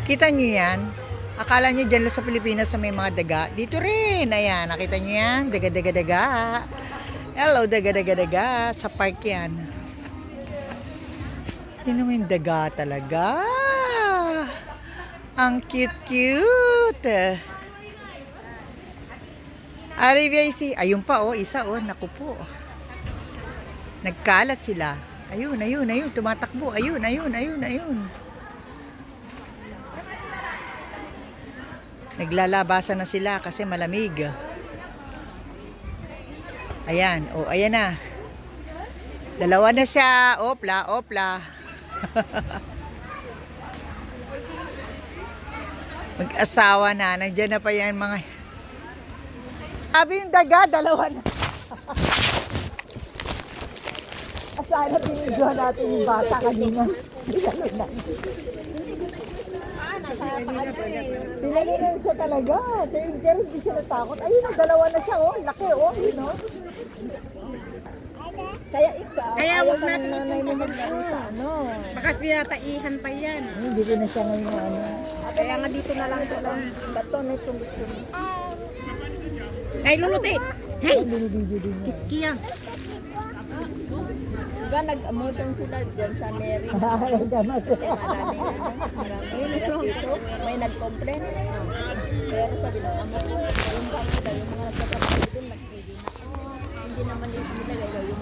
Kita nyo yan? Akala nyo dyan lang sa Pilipinas sa may mga daga. Dito rin. Ayan, nakita nyo yan? Daga, daga, daga. Hello, daga, daga, daga. Sa park yan. Yun naman yung daga talaga. Ang cute-cute. RVIC. Ayun pa oh, isa oh. Naku po. Nagkalat sila. Ayun, ayun, ayun. Tumatakbo. Ayun, ayun, ayun, ayun. Naglalabasan na sila kasi malamig. Ayan. O, ayan na. Dalawa na siya. Opla, opla. Mag-asawa na. Nandiyan na pa yan mga... Sabi yung daga, dalawa na. Sana pinigyan natin yung bata kanina. Pinalunan siya talaga. Pero hindi siya natakot. Ayun, ang dalawa na siya. Oh, laki oh. Yun, oh. Kaya ikaw, Kaya ayaw wag ka natin ng nanay mo sa ano. Baka sinataihan pa yan. Hindi ko na siya ngayon ano. Kaya nga dito na lang sila. Bato na itong gusto mo. Ay, luluti! Hey! Binibidyo din niya. Kiskiya! Diba nag-emotion sila dyan sa Mary? Ay, damas. May nag-complain. Pero sabi ng amo ko, yung mga nagtatrabaho doon, nag-TV na. Hindi naman yung nilagay yung